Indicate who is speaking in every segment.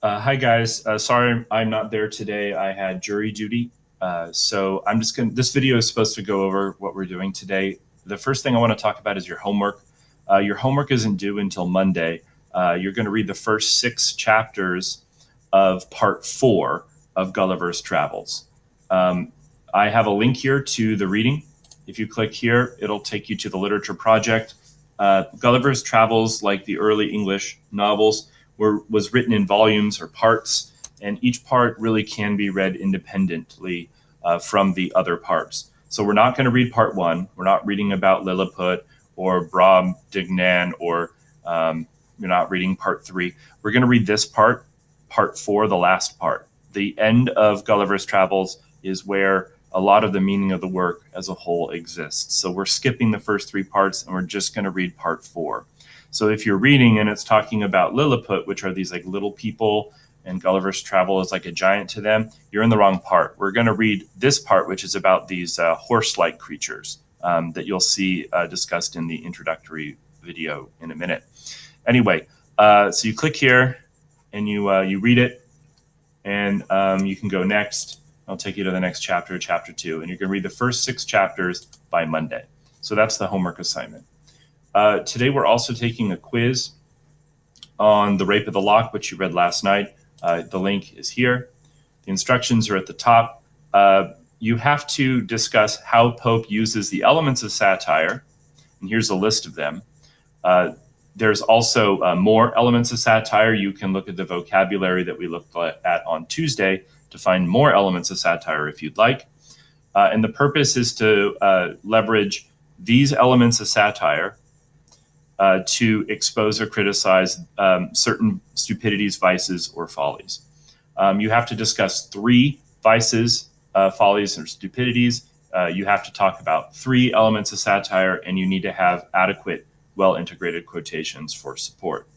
Speaker 1: Hi guys, sorry I'm not there today. I had jury duty. So I'm just gonna, this video is supposed to go over what we're doing today. The first thing I want to talk about is your homework. Your homework isn't due until Monday. You're going to read the first 6 chapters of part 4 of Gulliver's Travels. I have a link here to the reading. If you click here, it'll take you to the literature project. Gulliver's Travels, like the early English novels, was written in volumes or parts, and each part really can be read independently from the other parts. So we're not going to read part 1. We're not reading about Lilliput or Brobdingnan, or you're not reading part 3. We're going to read this part 4, the last part. The end of Gulliver's Travels is where a lot of the meaning of the work as a whole exists. So we're skipping the first 3 parts and we're just going to read part 4. So if you're reading and it's talking about Lilliput, which are these like little people, and Gulliver's Travel is like a giant to them, you're in the wrong part. We're going to read this part, which is about these horse-like creatures that you'll see discussed in the introductory video in a minute. Anyway, so you click here and you read it, and you can go next. I'll take you to the next chapter, chapter 2, and you're going to read the first 6 chapters by Monday. So that's the homework assignment. Today we're also taking a quiz on The Rape of the Lock, which you read last night. The link is here. The instructions are at the top. You have to discuss how Pope uses the elements of satire, and here's a list of them. There's also more elements of satire. You can look at the vocabulary that we looked at on Tuesday to find more elements of satire if you'd like. And the purpose is to leverage these elements of satire to expose or criticize certain stupidities, vices, or follies. You have to discuss 3 vices, follies, or stupidities. You have to talk about 3 elements of satire, and you need to have adequate, well-integrated quotations for support.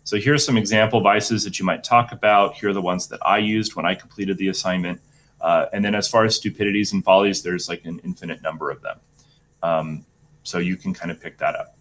Speaker 1: So here are some example vices that you might talk about. Here are the ones that I used when I completed the assignment. And then as far as stupidities and follies, there's like an infinite number of them. So you can kind of pick that up.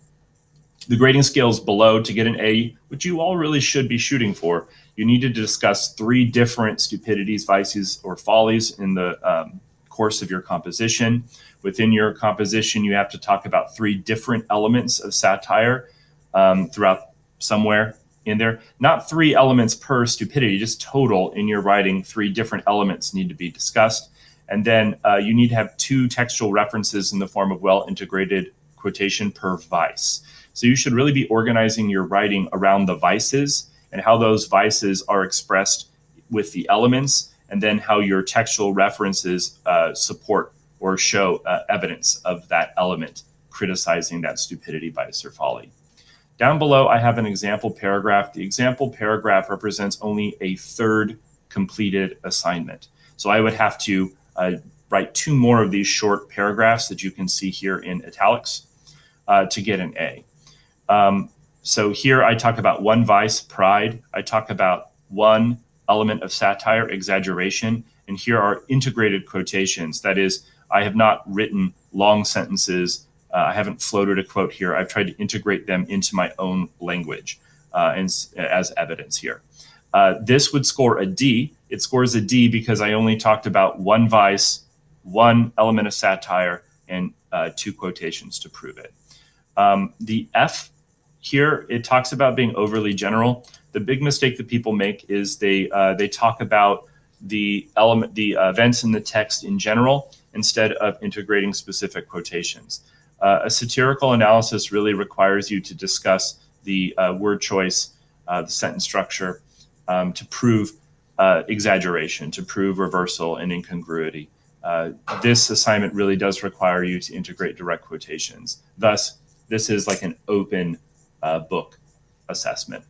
Speaker 1: The grading scales below, to get an A, which you all really should be shooting for, you need to discuss 3 different stupidities, vices, or follies in the course of your composition. Within your composition, you have to talk about 3 different elements of satire throughout somewhere in there. Not 3 elements per stupidity, just total in your writing, 3 different elements need to be discussed. And then you need to have 2 textual references in the form of well-integrated quotation per vice. So you should really be organizing your writing around the vices and how those vices are expressed with the elements, and then how your textual references support or show evidence of that element criticizing that stupidity, vice, or folly. Down below, I have an example paragraph. The example paragraph represents only a third completed assignment. So I would have to write 2 more of these short paragraphs that you can see here in italics to get an A. So here I talk about 1 vice, pride. I talk about 1 element of satire, exaggeration. And here are integrated quotations. That is, I have not written long sentences. I haven't floated a quote here. I've tried to integrate them into my own language as evidence here. This would score a D. It scores a D because I only talked about 1 vice, 1 element of satire, and 2 quotations to prove it. The F here, it talks about being overly general. The big mistake that people make is they talk about the events in the text in general instead of integrating specific quotations. A satirical analysis really requires you to discuss the word choice, the sentence structure, to prove exaggeration, to prove reversal and incongruity. This assignment really does require you to integrate direct quotations. Thus, this is like an open book assessment.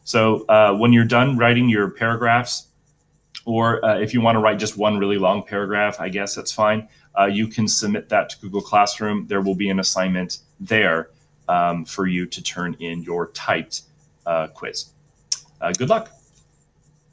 Speaker 1: So when you're done writing your paragraphs, or if you want to write just 1 really long paragraph, I guess that's fine. You can submit that to Google Classroom. There will be an assignment there for you to turn in your typed quiz. Good luck.